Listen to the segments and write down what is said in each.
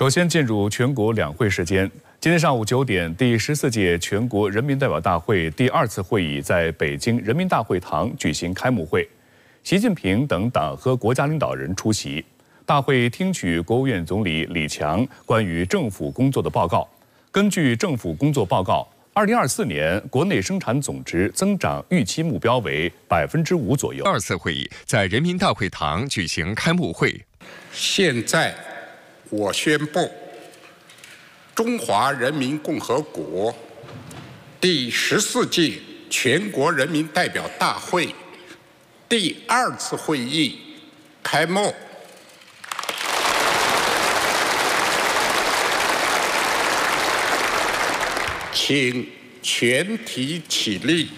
首先进入全国两会时间。今天上午9点，第14届全国人民代表大会第2次会议在北京人民大会堂举行开幕会，习近平等党和国家领导人出席。大会听取国务院总理李强关于政府工作的报告。根据政府工作报告，2024年国内生产总值增长预期目标为5%左右。2次会议在人民大会堂举行开幕会。现在我宣布，中华人民共和国第14届全国人民代表大会第2次会议开幕。请全体起立，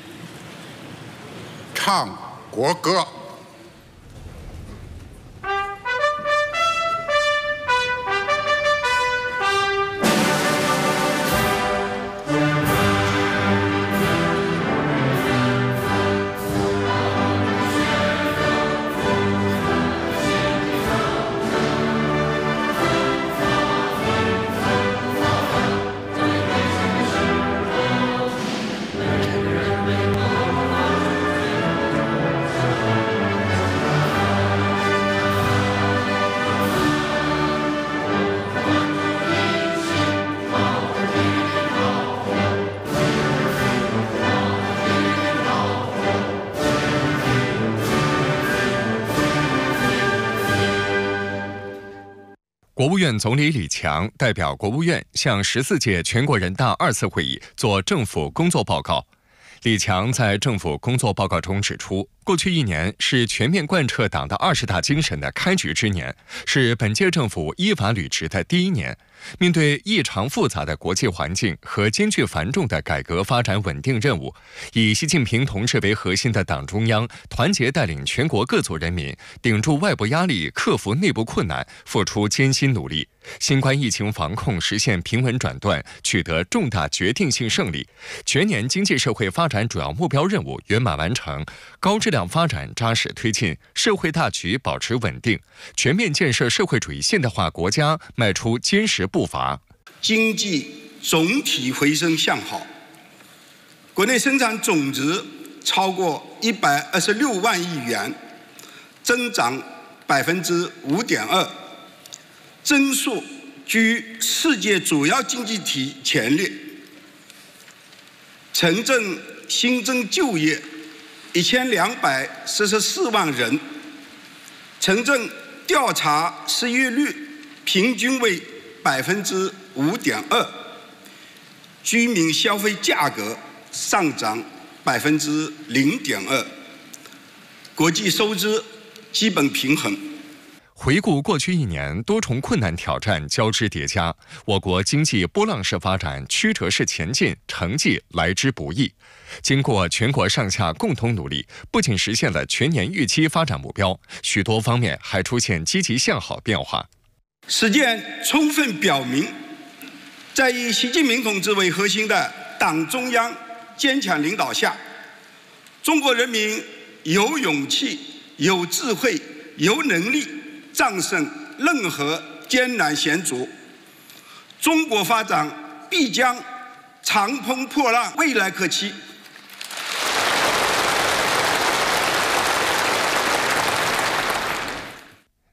唱国歌。国务院总理李强代表国务院向14届全国人大2次会议作政府工作报告。李强在政府工作报告中指出，过去1年是全面贯彻党的20大精神的开局之年，是本届政府依法履职的第1年。面对异常复杂的国际环境和艰巨繁重的改革发展稳定任务，以习近平同志为核心的党中央团结带领全国各族人民顶住外部压力，克服内部困难，付出艰辛努力，新冠疫情防控实现平稳转段，取得重大决定性胜利，全年经济社会发展主要目标任务圆满完成，高质量发展扎实推进，社会大局保持稳定，全面建设社会主义现代化国家迈出坚实步伐。经济总体回升向好，国内生产总值超过126万亿元，增长5.2%，增速居世界主要经济体前列。城镇新增就业1214万人，城镇调查失业率平均为5.2%，居民消费价格上涨0.2%，国际收支基本平衡。回顾过去1年，多重困难挑战交织叠加，我国经济波浪式发展、曲折式前进，成绩来之不易。经过全国上下共同努力，不仅实现了全年预期发展目标，许多方面还出现积极向好变化。实践充分表明，在以习近平同志为核心的党中央坚强领导下，中国人民有勇气、有智慧、有能力战胜任何艰难险阻，中国发展必将长风破浪，未来可期。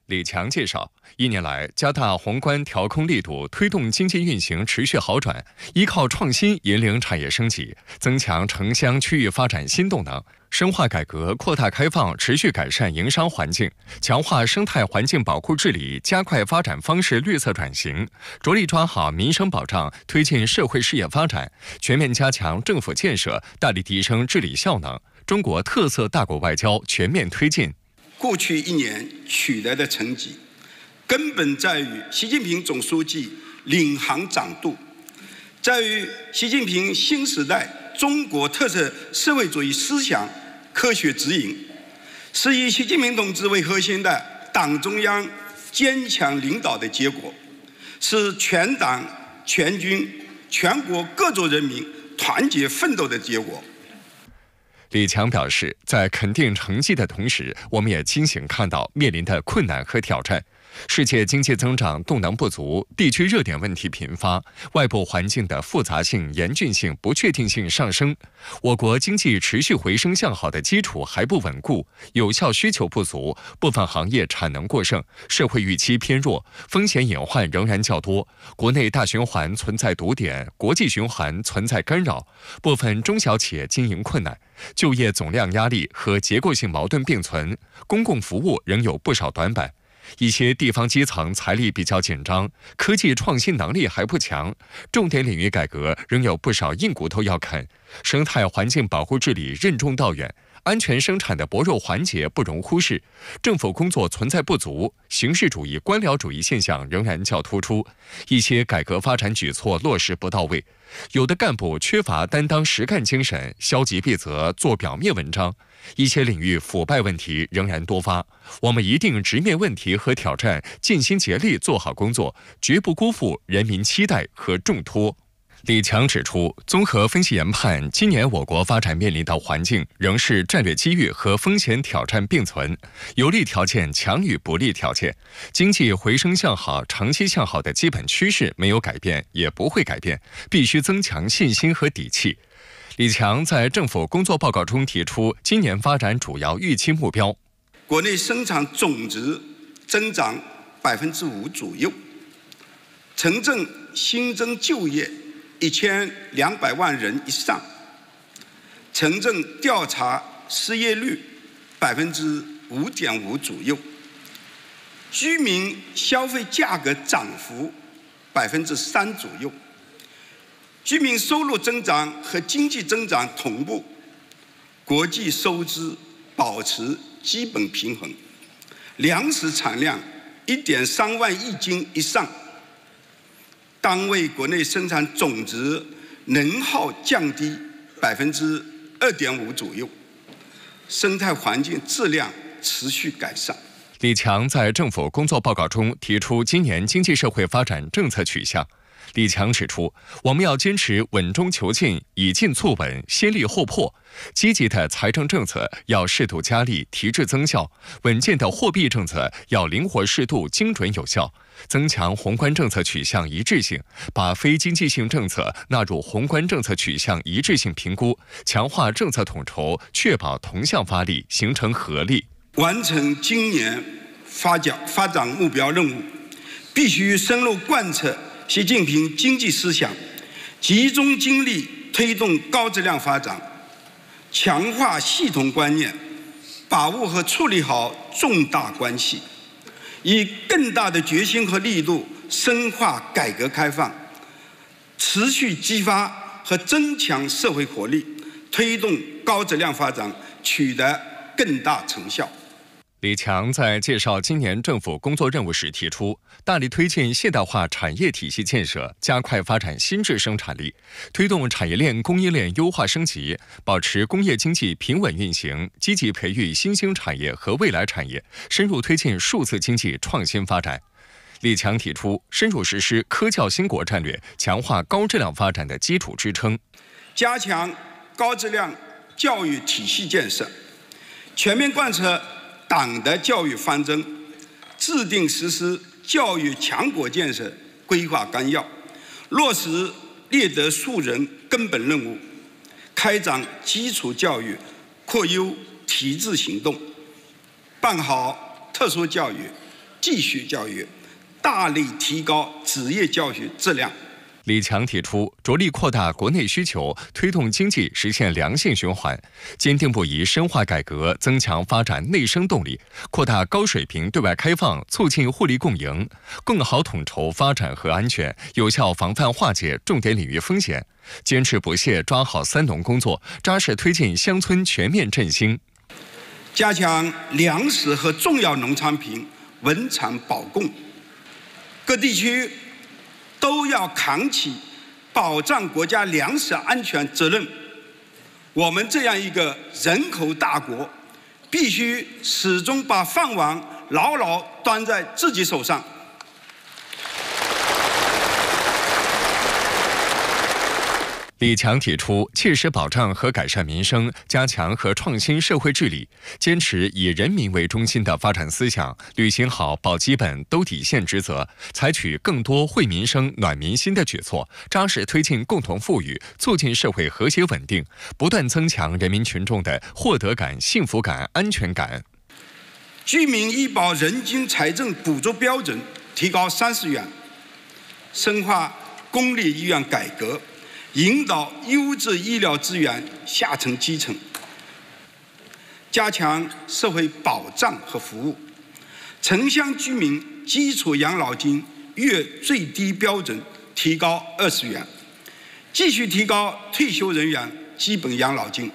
李强介绍，1年来加大宏观调控力度，推动经济运行持续好转，依靠创新引领产业升级，增强城乡区域发展新动能，深化改革扩大开放，持续改善营商环境，强化生态环境保护治理，加快发展方式绿色转型，着力抓好民生保障，推进社会事业发展，全面加强政府建设，大力提升治理效能，中国特色大国外交全面推进。过去1年取得的成绩，根本在于习近平总书记领航掌舵，在于习近平新时代中国特色社会主义思想科学指引，是以习近平同志为核心的党中央坚强领导的结果，是全党全军全国各族人民团结奋斗的结果。李强表示，在肯定成绩的同时，我们也清醒看到面临的困难和挑战。世界经济增长动能不足，地区热点问题频发，外部环境的复杂性、严峻性、不确定性上升，我国经济持续回升向好的基础还不稳固，有效需求不足，部分行业产能过剩，社会预期偏弱，风险隐患仍然较多，国内大循环存在堵点，国际循环存在干扰，部分中小企业经营困难，就业总量压力和结构性矛盾并存，公共服务仍有不少短板。一些地方基层财力比较紧张，科技创新能力还不强，重点领域改革仍有不少硬骨头要啃，生态环境保护治理任重道远，安全生产的薄弱环节不容忽视，政府工作存在不足，形式主义、官僚主义现象仍然较突出，一些改革发展举措落实不到位，有的干部缺乏担当实干精神，消极避责，做表面文章，一些领域腐败问题仍然多发，我们一定直面问题和挑战，尽心竭力做好工作，绝不辜负人民期待和重托。李强指出，综合分析研判，今年我国发展面临的环境仍是战略机遇和风险挑战并存，有利条件强于不利条件，经济回升向好、长期向好的基本趋势没有改变，也不会改变，必须增强信心和底气。李强在政府工作报告中提出，今年发展主要预期目标：国内生产总值增长5%左右，城镇新增就业1200万人以上，城镇调查失业率5.5%左右，居民消费价格涨幅3%左右，居民收入增长和经济增长同步，国际收支保持基本平衡，粮食产量1.3万亿斤以上，单位国内生产总值能耗降低2.5%左右，生态环境质量持续改善。李强在政府工作报告中提出今年经济社会发展政策取向。李强指出，我们要坚持稳中求进，以进促稳，先立后破。积极的财政政策要适度加力，提质增效；稳健的货币政策要灵活适度，精准有效。增强宏观政策取向一致性，把非经济性政策纳入宏观政策取向一致性评估，强化政策统筹，确保同向发力，形成合力。完成今年发展目标任务，必须深入贯彻习近平经济思想，集中精力推动高质量发展，强化系统观念，把握和处理好重大关系，以更大的决心和力度深化改革开放，持续激发和增强社会活力，推动高质量发展取得更大成效。李强在介绍今年政府工作任务时提出，大力推进现代化产业体系建设，加快发展新质生产力，推动产业链供应链优化升级，保持工业经济平稳运行，积极培育新兴产业和未来产业，深入推进数字经济创新发展。李强提出，深入实施科教兴国战略，强化高质量发展的基础支撑，加强高质量教育体系建设，全面贯彻党的教育方针，制定实施教育强国建设规划纲要，落实猎德树人根本任务，开展基础教育扩优提质行动，办好特殊教育、继续教育，大力提高职业教育质量。李强提出，着力扩大国内需求，推动经济实现良性循环，坚定不移深化改革，增强发展内生动力，扩大高水平对外开放，促进互利共赢，更好统筹发展和安全，有效防范化解重点领域风险，坚持不懈抓好三农工作，扎实推进乡村全面振兴，加强粮食和重要农产品稳产保供，各地区都要扛起保障国家粮食安全责任。我们这样一个人口大国，必须始终把饭碗牢牢端在自己手上。李强提出，切实保障和改善民生，加强和创新社会治理，坚持以人民为中心的发展思想，履行好保基本、兜底线职责，采取更多惠民生、暖民心的举措，扎实推进共同富裕，促进社会和谐稳定，不断增强人民群众的获得感、幸福感、安全感。居民医保人均财政补助标准提高30元，深化公立医院改革，引导优质医疗资源下沉基层，加强社会保障和服务。城乡居民基础养老金月最低标准提高20元，继续提高退休人员基本养老金，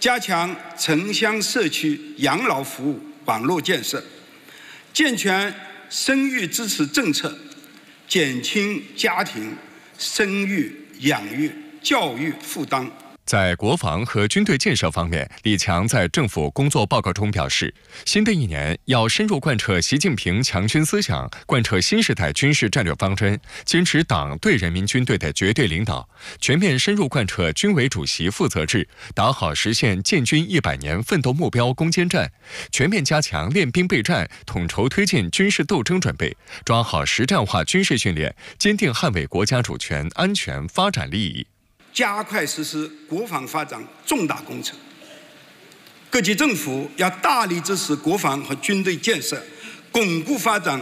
加强城乡社区养老服务网络建设，健全生育支持政策，减轻家庭生育、养育、教育负担。在国防和军队建设方面，李强在政府工作报告中表示，新的一年要深入贯彻习近平强军思想，贯彻新时代军事战略方针，坚持党对人民军队的绝对领导，全面深入贯彻军委主席负责制，打好实现建军100年奋斗目标攻坚战，全面加强练兵备战，统筹推进军事斗争准备，抓好实战化军事训练，坚定捍卫国家主权、安全、发展利益。加快实施国防发展重大工程，各级政府要大力支持国防和军队建设，巩固发展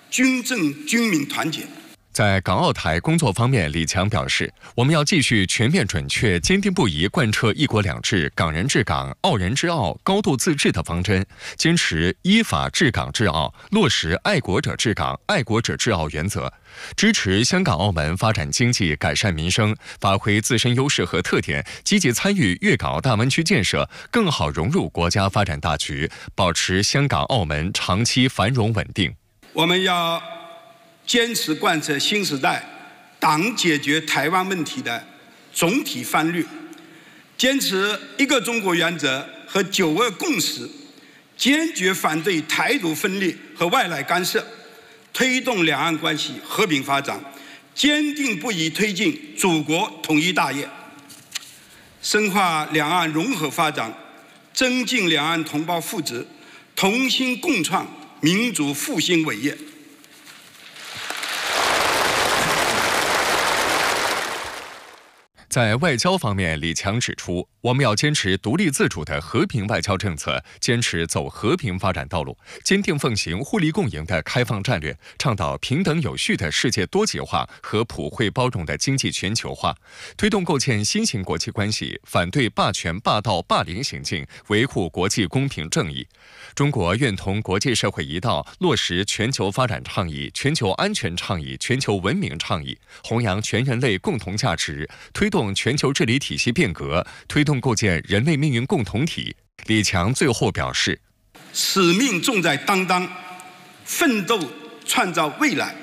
军政军民团结。在港澳台工作方面，李强表示，我们要继续全面准确、坚定不移贯彻一国两制、港人治港、澳人治澳、高度自治的方针，坚持依法治港治澳，落实爱国者治港、爱国者治澳原则，支持香港、澳门发展经济、改善民生，发挥自身优势和特点，积极参与粤港澳大湾区建设，更好融入国家发展大局，保持香港、澳门长期繁荣稳定。我们要坚持贯彻新时代党解决台湾问题的总体方略，坚持一个中国原则和9·2共识，坚决反对台独分裂和外来干涉，推动两岸关系和平发展，坚定不移推进祖国统一大业，深化两岸融合发展，增进两岸同胞福祉，同心共创民族复兴伟业。在外交方面，李强指出，我们要坚持独立自主的和平外交政策，坚持走和平发展道路，坚定奉行互利共赢的开放战略，倡导平等有序的世界多极化和普惠包容的经济全球化，推动构建新型国际关系，反对霸权、霸道、霸凌行径，维护国际公平正义。中国愿同国际社会一道，落实全球发展倡议、全球安全倡议、全球文明倡议，弘扬全人类共同价值，推动全球治理体系变革，推动构建人类命运共同体。李强最后表示，使命重在当当，奋斗创造未来。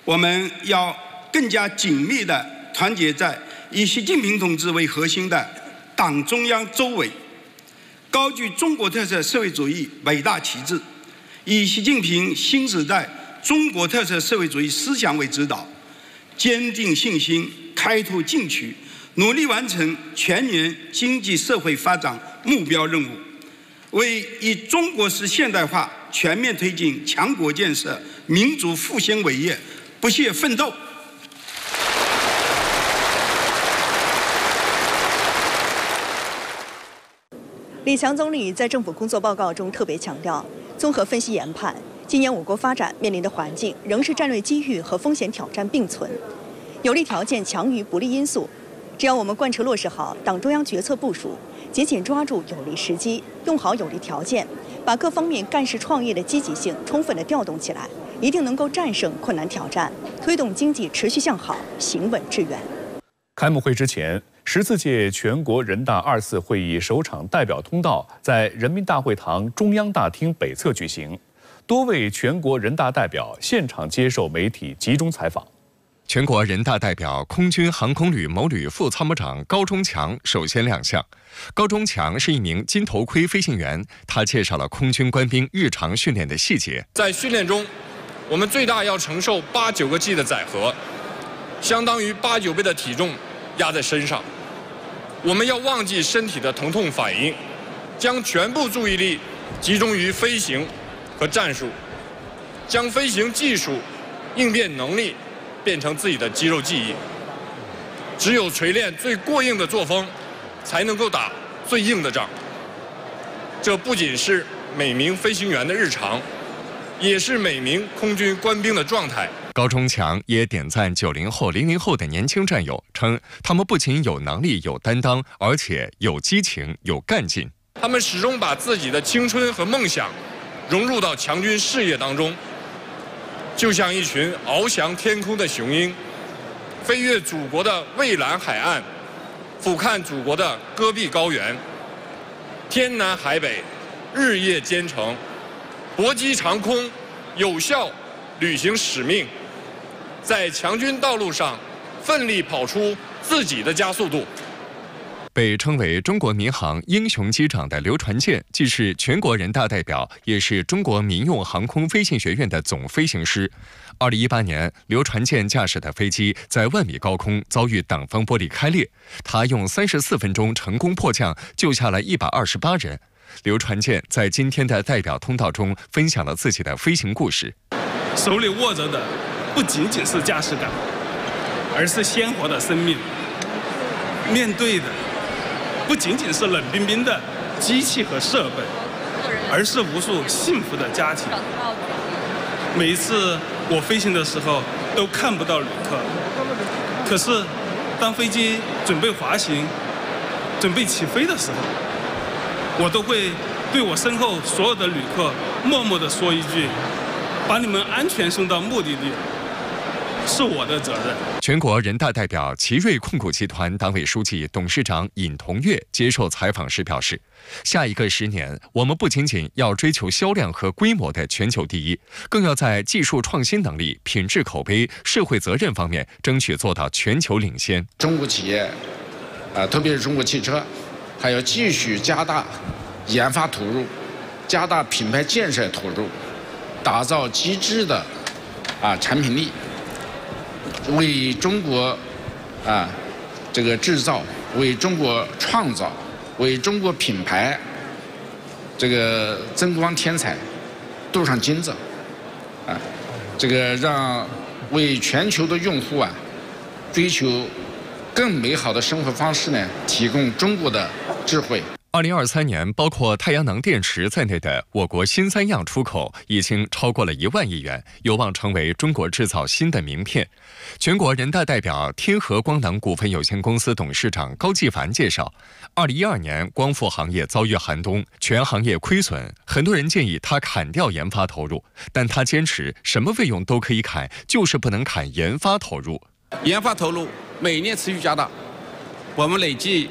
我们要更加紧密地团结在以习近平同志为核心的党中央周围，高举中国特色社会主义伟大旗帜，以习近平新时代中国特色社会主义思想为指导，坚定信心，开拓进取，努力完成全年经济社会发展目标任务，为以中国式现代化全面推进强国建设、民族复兴伟业不懈奋斗。李强总理在政府工作报告中特别强调，综合分析研判，今年我国发展面临的环境仍是战略机遇和风险挑战并存，有利条件强于不利因素。只要我们贯彻落实好党中央决策部署，紧紧抓住有利时机，用好有利条件，把各方面干事创业的积极性充分地调动起来，一定能够战胜困难挑战，推动经济持续向好，行稳致远。开幕会之前，14届全国人大2次会议首场代表通道在人民大会堂中央大厅北侧举行，多位全国人大代表现场接受媒体集中采访。全国人大代表空军航空旅某旅副参谋长高忠强首先亮相。高忠强是一名金头盔飞行员，他介绍了空军官兵日常训练的细节。在训练中，我们最大要承受8、9个 G 的载荷，相当于8、9倍的体重压在身上。我们要忘记身体的疼痛反应，将全部注意力集中于飞行和战术，将飞行技术、应变能力变成自己的肌肉记忆。只有锤炼最过硬的作风，才能够打最硬的仗。这不仅是每名飞行员的日常，也是每名空军官兵的状态。高中强也点赞90后、00后的年轻战友，称他们不仅有能力、有担当，而且有激情、有干劲。他们始终把自己的青春和梦想融入到强军事业当中，就像一群翱翔天空的雄鹰，飞越祖国的蔚蓝海岸，俯瞰祖国的戈壁高原，天南海北，日夜兼程，搏击长空，有效履行使命，在强军道路上奋力跑出自己的加速度。被称为中国民航英雄机长的刘传健，既是全国人大代表，也是中国民用航空飞行学院的总飞行师。2018年，刘传健驾驶的飞机在1万米高空遭遇挡风玻璃开裂，他用34分钟成功迫降，救下了128人。刘传健在今天的代表通道中分享了自己的飞行故事。手里握着的不仅仅是驾驶杆，而是鲜活的生命。面对的不仅仅是冷冰冰的机器和设备，而是无数幸福的家庭。每一次我飞行的时候都看不到旅客，可是当飞机准备滑行、准备起飞的时候，我都会对我身后所有的旅客默默地说一句：把你们安全送到目的地是我的责任。全国人大代表奇瑞控股集团党委书记、董事长尹同跃接受采访时表示，下一个10年，我们不仅仅要追求销量和规模的全球第一，更要在技术创新能力、品质口碑、社会责任方面争取做到全球领先。中国企业，特别是中国汽车，还要继续加大研发投入，加大品牌建设投入，打造极致的产品力，为中国这个制造，为中国创造，为中国品牌这个增光添彩，镀上金子，这个让为全球的用户追求更美好的生活方式呢，提供中国的智慧。2023年，包括太阳能电池在内的我国新3样出口已经超过了1万亿元，有望成为中国制造新的名片。全国人大代表天合光能股份有限公司董事长高继凡介绍，2012年光伏行业遭遇寒冬，全行业亏损，很多人建议他砍掉研发投入，但他坚持什么费用都可以砍，就是不能砍研发投入。研发投入每年持续加大，我们累计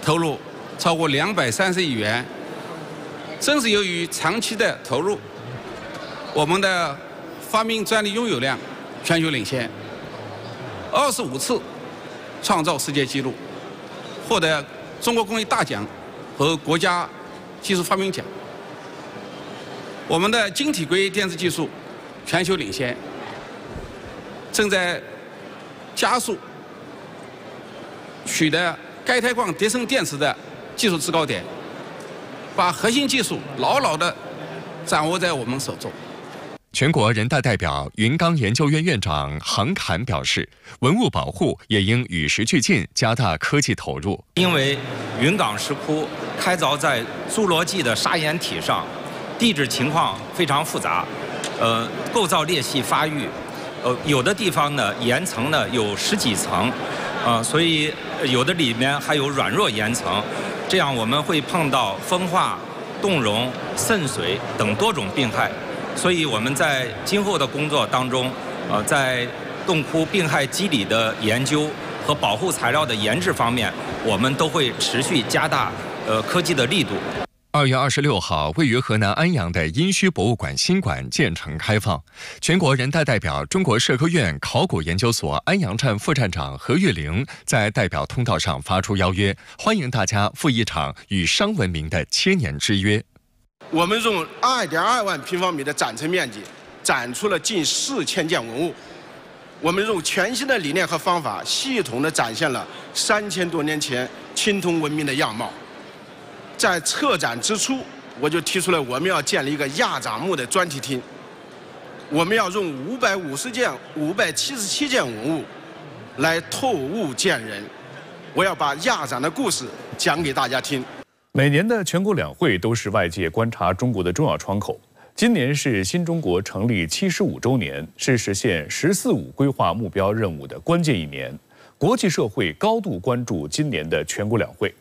投入超过230亿元。正是由于长期的投入，我们的发明专利拥有量全球领先，25次创造世界纪录，获得中国工业大奖和国家技术发明奖。我们的晶体硅电子技术全球领先，正在加速取得钙钛矿叠升电池的技术制高点，把核心技术牢牢地掌握在我们手中。全国人大代表云冈研究院院长杭侃表示，文物保护也应与时俱进，加大科技投入。因为云冈石窟开凿在侏罗纪的砂岩体上，地质情况非常复杂，构造裂隙发育，有的地方呢岩层呢有10几层，所以有的里面还有软弱岩层，这样我们会碰到风化、冻融、渗水等多种病害。所以我们在今后的工作当中，在洞窟病害机理的研究和保护材料的研制方面，我们都会持续加大科技的力度。2月26号，位于河南安阳的殷墟博物馆新馆建成开放。全国人大代表、中国社科院考古研究所安阳站副站长何玉玲在代表通道上发出邀约，欢迎大家赴一场与商文明的千年之约。我们用2.2万平方米的展陈面积，展出了近4000件文物，我们用全新的理念和方法，系统地展现了3000多年前青铜文明的样貌。在策展之初，我就提出了我们要建立一个亚展目的专题厅，我们要用577件文物来透物见人。我要把亚展的故事讲给大家听。每年的全国两会都是外界观察中国的重要窗口。今年是新中国成立75周年，是实现“十四五”规划目标任务的关键一年。国际社会高度关注今年的全国两会。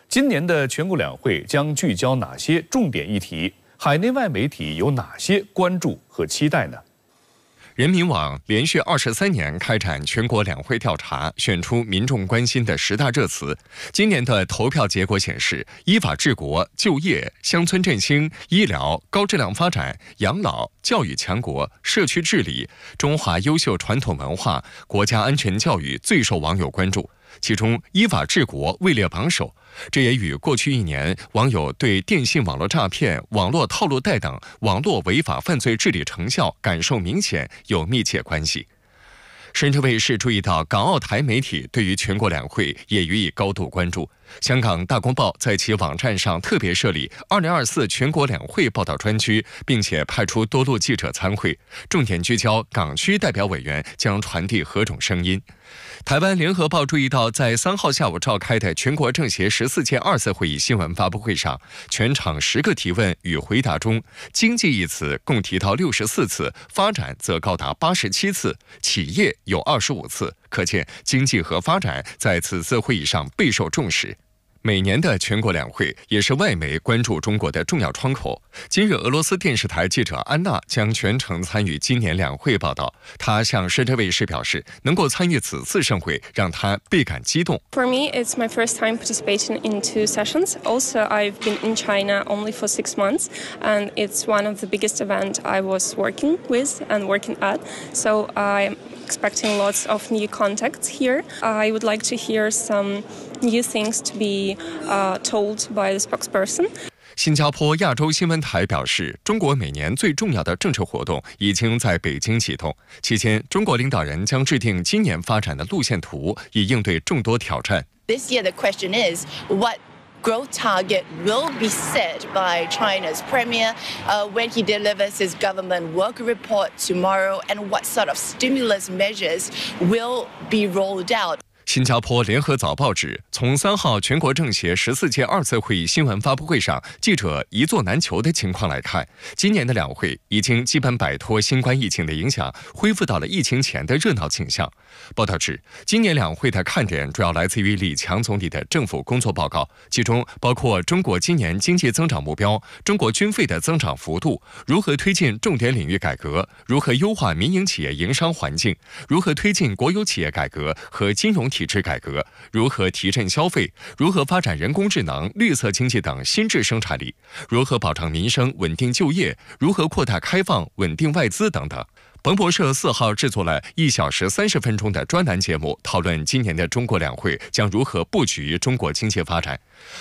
今年的全国两会将聚焦哪些重点议题？海内外媒体有哪些关注和期待呢？人民网连续23年开展全国两会调查，选出民众关心的10大热词。今年的投票结果显示，依法治国、就业、乡村振兴、医疗、高质量发展、养老、教育强国、社区治理、中华优秀传统文化、国家安全教育最受网友关注。其中，依法治国位列榜首，这也与过去1年网友对电信网络诈骗、网络套路贷等网络违法犯罪治理成效感受明显有密切关系。深圳卫视注意到，港澳台媒体对于全国两会也予以高度关注。香港大公报在其网站上特别设立2024全国两会报道专区，并且派出多路记者参会，重点聚焦港区代表委员将传递何种声音。台湾联合报注意到，在3号下午召开的全国政协14届2次会议新闻发布会上，全场10个提问与回答中，经济一词共提到64次，发展则高达87次，企业有25次，可见经济和发展在此次会议上备受重视。每年的全国两会也是外媒关注中国的重要窗口。今日，俄罗斯电视台记者安娜将全程参与今年两会报道。她向深圳卫视表示，能够参与此次盛会，让她倍感激动。 For me, it's my first time participating in 2 sessions. Also, I've been in China only for 6 months, and it's one of the biggest events I was working with and working at. So I'm expecting lots of new contacts here. I would like to hear some new things to be told by the spokesperson. 新加坡亚洲新闻台表示，中国每年最重要的政治活动已经在北京启动。期间，中国领导人将制定今年发展的路线图，以应对众多挑战。This year, the question is what growth target will be set by China's premier when he delivers his government work report tomorrow, and what sort of stimulus measures will be rolled out. 新加坡联合早报指，从3号全国政协14届2次会议新闻发布会上记者一座难求的情况来看，今年的两会已经基本摆脱新冠疫情的影响，恢复到了疫情前的热闹倾向。报道指，今年两会的看点主要来自于李强总理的政府工作报告，其中包括中国今年经济增长目标、中国军费的增长幅度、如何推进重点领域改革、如何优化民营企业营商环境、如何推进国有企业改革和金融体制改革、如何提振消费、如何发展人工智能、绿色经济等新质生产力、如何保障民生、稳定就业、如何扩大开放、稳定外资等等。彭博社4号制作了1小时30分钟的专栏节目，讨论今年的中国两会将如何布局中国经济发展。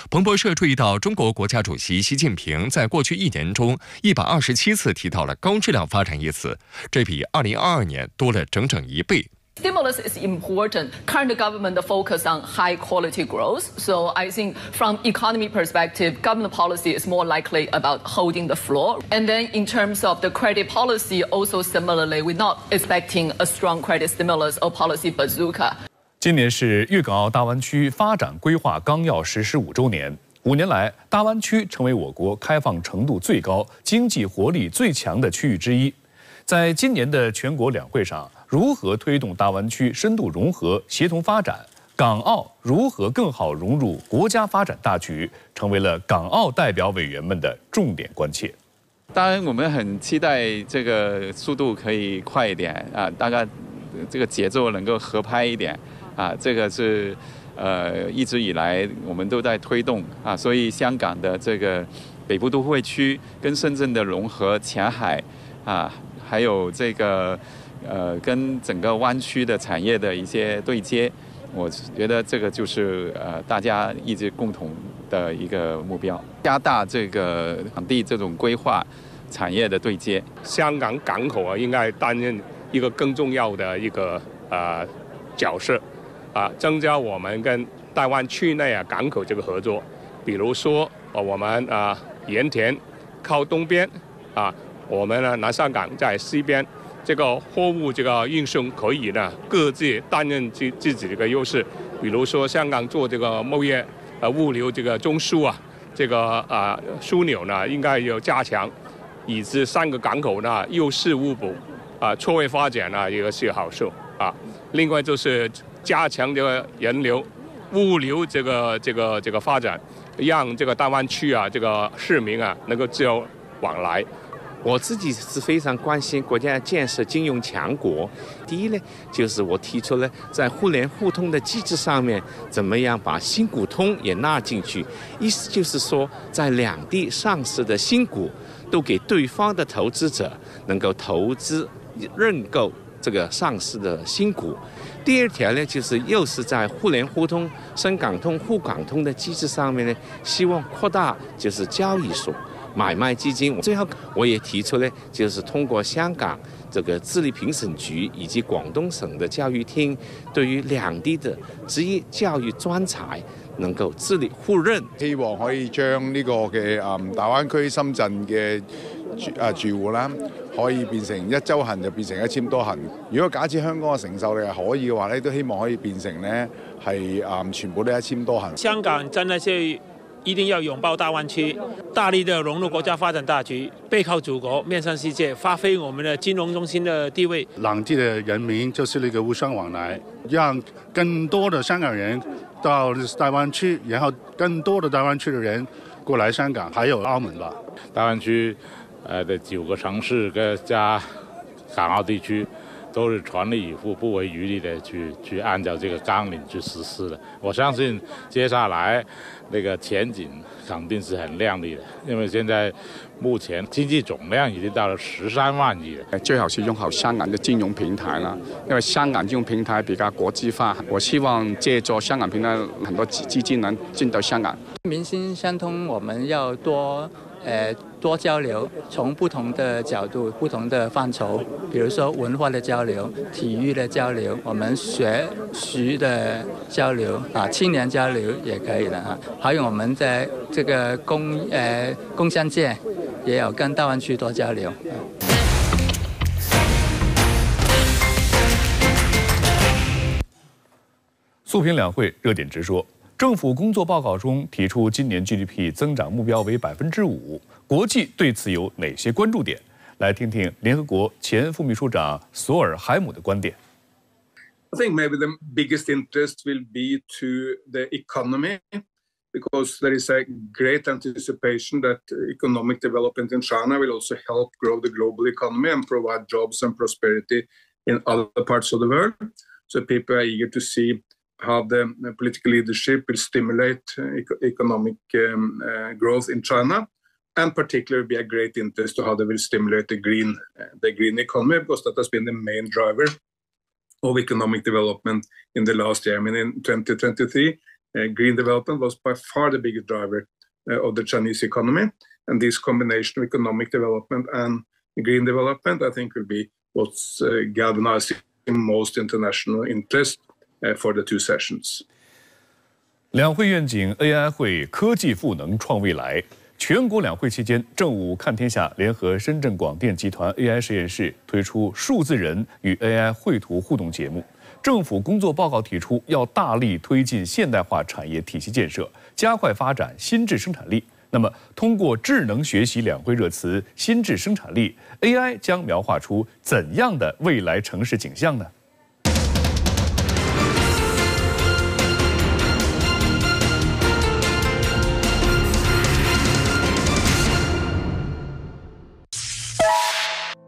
彭博社注意到，中国国家主席习近平在过去1年中127次提到了高质量发展一词，这比2022年多了整整1倍。Stimulus is important. Current government focus on high quality growth. So I think from economy perspective, government policy is more likely about holding the floor. And then in terms of the credit policy, also similarly, we're not expecting a strong credit stimulus or policy bazooka. 今年是粤港澳大湾区发展规划纲要实施5周年。5年来，大湾区成为我国开放程度最高、经济活力最强的区域之一。在今年的全国两会上，如何推动大湾区深度融合、协同发展？港澳如何更好融入国家发展大局，成为了港澳代表委员们的重点关切。当然，我们很期待这个速度可以快一点啊，大概这个节奏能够合拍一点啊，这个是一直以来我们都在推动啊，所以香港的这个北部都会区跟深圳的融合、前海啊，还有这个跟整个湾区的产业的一些对接，我觉得这个就是大家一直共同的一个目标，加大这个两地这种规划产业的对接。香港港口啊，应该担任一个更重要的一个角色，增加我们跟大湾区内港口这个合作。比如说我们盐田靠东边我们南沙港在西边，这个货物这个运送可以呢各自担任自己的一个优势。比如说香港做这个贸易物流这个中枢这个枢纽呢应该要加强，以致3个港口呢优势互补错位发展呢也是好处另外就是加强这个人流物流这个发展，让这个大湾区这个市民能够自由往来。我自己是非常关心国家建设金融强国。第一呢，就是我提出了在互联互通的机制上面，怎么样把新股通也纳进去。意思就是说，在两地上市的新股，都给对方的投资者能够投资认购这个上市的新股。第二条呢，就是又是在互联互通、深港通、沪港通的机制上面呢，希望扩大就是交易所。买卖基金，最后我也提出呢，就是通过香港这个智力评审局以及广东省的教育厅，对于两地的职业教育專才能夠致力互認，希望可以將呢個嘅大灣區深圳嘅住戶啦，可以變成一周行就變成1000多行。如果假設香港嘅承受力係可以嘅話咧，都希望可以變成呢係全部都1000多行。香港真的是一定要擁抱大灣區，大力的融入國家發展大局，背靠祖國，面向世界，發揮我們的金融中心的地位。兩地的人民就是那個無雙往來，讓更多的香港人到大灣區，然後更多的大灣區的人過來香港，還有澳門吧。大灣區的9個城市加港澳地區，都是全力以赴、不遺餘力的去按照這個綱領去實施的。我相信接下來那個前景肯定是很亮麗的，因為現在目前經濟總量已經到了13萬億了。最好是用好香港的金融平台啦，因為香港金融平台比較國際化。我希望借助香港平台，很多基金能進到香港。民心相通，我們要多交流，從不同的角度、不同的範疇，比如說文化的交流、體育的交流，我們學習的交流青年交流也可以了還有我們在這個工商界也有跟大灣區多交流。速評兩會熱點直說。政府工作報告中提出，今年 GDP 增長目標為5%，國際對此有哪些關注點？來聽聽聯合國前副秘書長索爾海姆的觀點。I think maybe the biggest interest will be to the economy, because there is a great anticipation that economic development in China will also help grow the global economy and provide jobs and prosperity in other parts of the world. So people are eager to see how the political leadership will stimulate economic growth in China, and particularly be a great interest to how they will stimulate the green economy, because that has been the main driver of economic development in the last year. I mean, in 2023, green development was by far the biggest driver of the Chinese economy, and this combination of economic development and green development, I think, will be what's galvanizing most international interest for the two sessions. 两会愿景 AI 会科技赋能创未来。全国两会期间，正午看天下联合深圳广电集团 AI 实验室推出数字人与 AI 绘图互动节目。政府工作报告提出，要大力推进现代化产业体系建设，加快发展新质生产力。那么，通过智能学习两会热词“新质生产力 ”，AI 将描画出怎样的未来城市景象呢？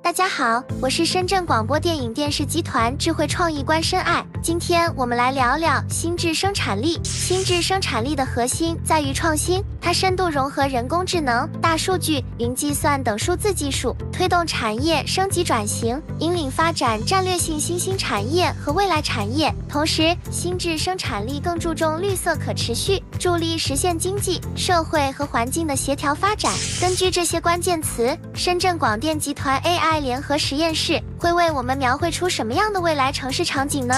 大家好，我是深圳广播电影电视集团智慧创意官申爱。今天我们来聊聊新质生产力。新质生产力的核心在于创新，它它深度融合人工智能、大数据、云计算等数字技术，推动产业升级转型，引领发展战略性新兴产业和未来产业。同时，新质生产力更注重绿色可持续，助力实现经济、社会和环境的协调发展。根据这些关键词，深圳广电集团 AI 联合实验室会为我们描绘出什么样的未来城市场景呢？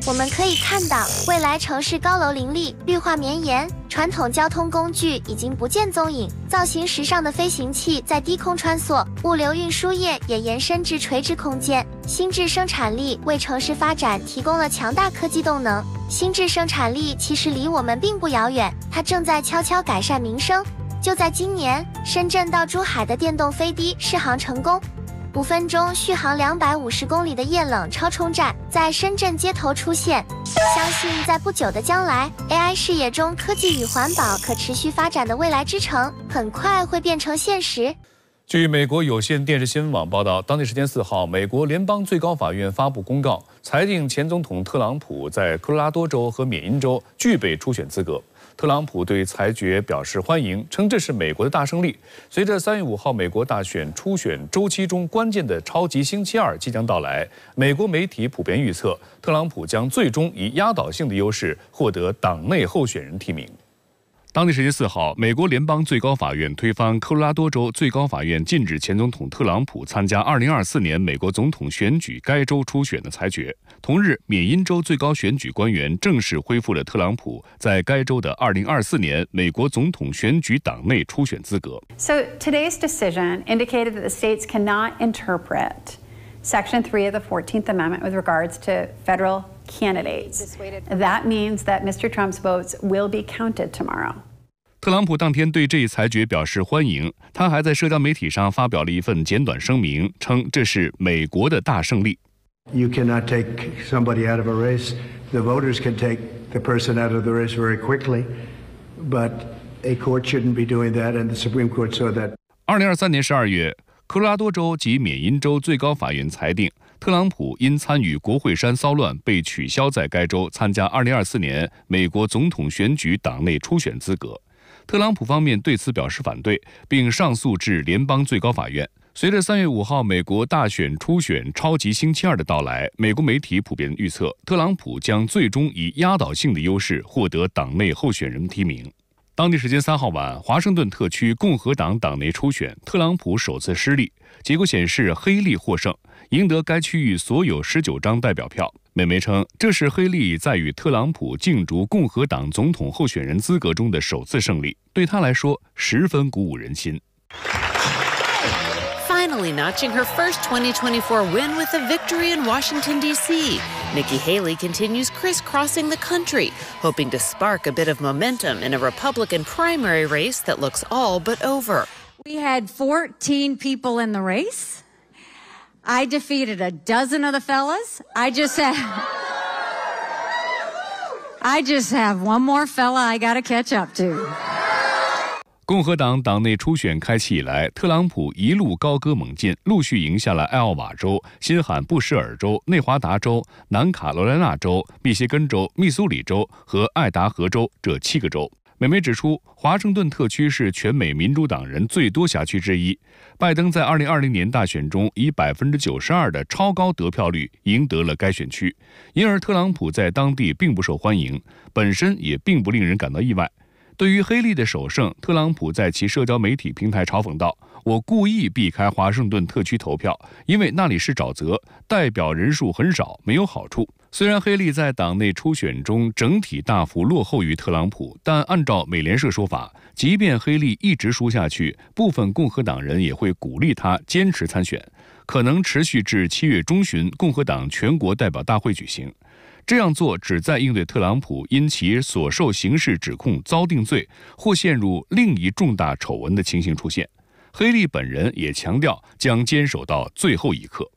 我们可以看到，未来城市高楼林立，绿化绵延，传统交通工具已经不见踪影，造型时尚的飞行器在低空穿梭，物流运输业也延伸至垂直空间。新质生产力为城市发展提供了强大科技动能。新质生产力其实离我们并不遥远，它正在悄悄改善民生。就在今年，深圳到珠海的电动飞的试航成功。5分钟续航250公里的液冷超充站在深圳街头出现。相信在不久的将来 ，AI 视野中科技与环保可持续发展的未来之城，很快会变成现实。据美国有线电视新闻网报道，当地时间4号，美国联邦最高法院发布公告，裁定前总统特朗普在科罗拉多州和缅因州具备初选资格。特朗普对裁决表示欢迎，称这是美国的大胜利。随着3月5号美国大选初选周期中关键的超级星期二即将到来，美国媒体普遍预测，特朗普将最终以压倒性的优势获得党内候选人提名。当地时间4号，美国联邦最高法院推翻科罗拉多州最高法院禁止前总统特朗普参加2024年美国总统选举该州初选的裁决。同日，缅因州最高选举官员正式恢复了特朗普在该州的2024年美国总统选举党内初选资格。So today's decision indicated that the states cannot interpret Section 3 of the 14th Amendment with regards to federal candidates. That means that Mr. Trump's votes will be counted tomorrow. 特朗普当天对这一裁决表示欢迎，他还在社交媒体上发表了一份简短声明，称这是美国的大胜利。You cannot take somebody out of a race. The voters can take the person out of the race very quickly, but a court shouldn't be doing that, and the Supreme Court saw that. 2023年12月，科罗拉多州及缅因州最高法院裁定，特朗普因参与国会山骚乱被取消在该州参加2024年美国总统选举党内初选资格。特朗普方面对此表示反对，并上诉至联邦最高法院。随着3月5号美国大选初选超级星期二的到来，美国媒体普遍预测，特朗普将最终以压倒性的优势获得党内候选人提名。当地时间3号晚，华盛顿特区共和党党内初选，特朗普首次失利，结果显示黑利获胜，赢得该区域所有19张代表票。美媒称，这是黑利在与特朗普竞逐共和党总统候选人资格中的首次胜利，对他来说十分鼓舞人心。Finally notching her first 2024 win with a victory in Washington, D.C. Nikki Haley continues crisscrossing the country, hoping to spark a bit of momentum in a Republican primary race that looks all but over. We had 14 people in the race. I defeated a dozen of the fellas. I just have one more fella I gotta catch up to. 共和党党内初选开启以来，特朗普一路高歌猛进，陆续赢下了艾奥瓦州、新罕布什尔州、内华达州、南卡罗来纳州、密歇根州、密苏里州和爱达荷州这7个州。美媒指出，华盛顿特区是全美民主党人最多辖区之一。拜登在2020年大选中以92%的超高得票率赢得了该选区，因而特朗普在当地并不受欢迎，本身也并不令人感到意外。对于黑利的首胜，特朗普在其社交媒体平台嘲讽道：“我故意避开华盛顿特区投票，因为那里是沼泽，代表人数很少，没有好处。”虽然黑利在党内初选中整体大幅落后于特朗普，但按照美联社说法，即便黑利一直输下去，部分共和党人也会鼓励他坚持参选，可能持续至7月中旬共和党全国代表大会举行。这样做旨在应对特朗普因其所受刑事指控遭定罪或陷入另一重大丑闻的情形出现。黑利本人也强调将坚守到最后一刻。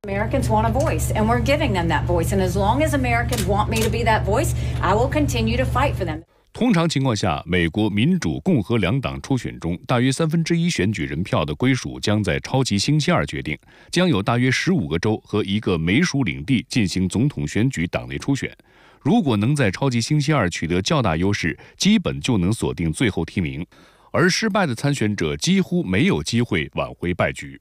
Americans want a voice, and we're giving them that voice. And as long as Americans want me to be that voice, I will continue to fight for them. 通常情况下，美国民主、共和两党初选中，大约1/3选举人票的归属将在超级星期二决定，将有大约15个州和一个美属领地进行总统选举党内初选。如果能在超级星期二取得较大优势，基本就能锁定最后提名。而失败的参选者几乎没有机会挽回败局。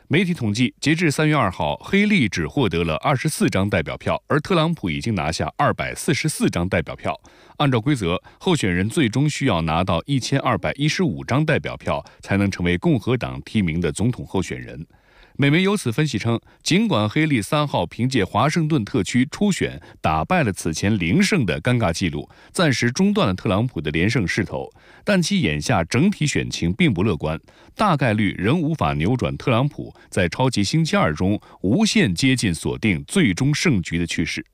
媒体统计，截至3月2号，黑利只获得了24张代表票，而特朗普已经拿下244张代表票。按照规则，候选人最终需要拿到1215张代表票，才能成为共和党提名的总统候选人。美媒由此分析称，尽管黑利3号凭借华盛顿特区初选打败了此前0胜的尴尬纪录，暂时中断了特朗普的连胜势头，但其眼下整体选情并不乐观，大概率仍无法扭转特朗普在超级星期二中无限接近锁定最终胜局的趋势。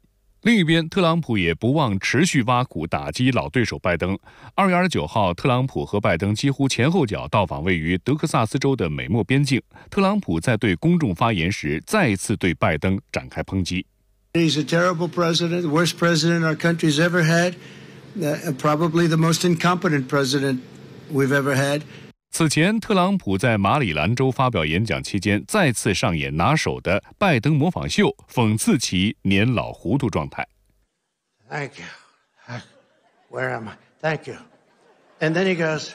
另一边，特朗普也不忘持续挖苦打击老对手拜登。2月29号，特朗普和拜登几乎前后脚到访位于德克萨斯州的美墨边境。特朗普在对公众发言时，再次对拜登展开抨击。He's a terrible president, the worst president our country's ever had, probably the most incompetent president we've ever had. 此前，特朗普在马里兰州发表演讲期间，再次上演拿手的拜登模仿秀，讽刺其年老糊涂状态。Thank you. Where am I? Thank you. And then he goes,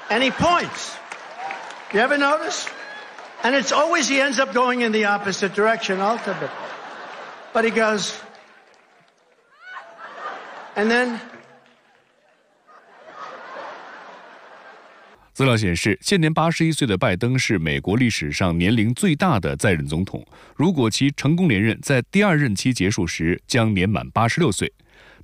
and he points. You ever notice? And it's always he ends up going in the opposite direction ultimately. But he goes, and then资料显示，现年81岁的拜登是美国历史上年龄最大的在任总统。如果其成功连任，在第二任期结束时将年满86岁。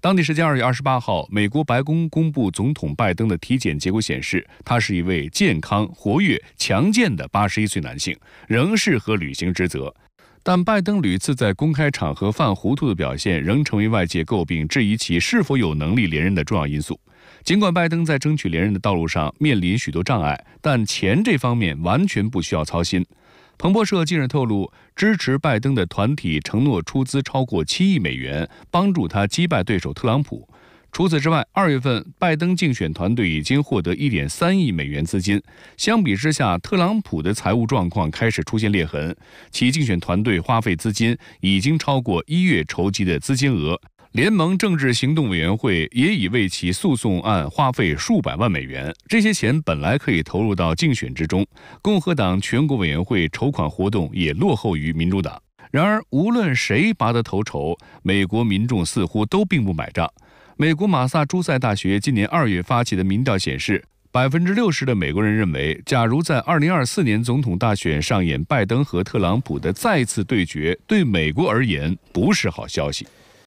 当地时间2月28号，美国白宫公布总统拜登的体检结果显示，他是一位健康、活跃、强健的81岁男性，仍适合履行职责。但拜登屡次在公开场合犯糊涂的表现，仍成为外界诟病、质疑其是否有能力连任的重要因素。尽管拜登在争取连任的道路上面临许多障碍，但钱这方面完全不需要操心。彭博社近日透露，支持拜登的团体承诺出资超过7亿美元，帮助他击败对手特朗普。除此之外，2月份拜登竞选团队已经获得1.3亿美元资金。相比之下，特朗普的财务状况开始出现裂痕，其竞选团队花费资金已经超过1月筹集的资金额。联盟政治行动委员会也已为其诉讼案花费数百万美元，这些钱本来可以投入到竞选之中。共和党全国委员会筹款活动也落后于民主党。然而，无论谁拔得头筹，美国民众似乎都并不买账。美国马萨诸塞大学今年2月发起的民调显示，60%的美国人认为，假如在2024年总统大选上演拜登和特朗普的再次对决，对美国而言不是好消息。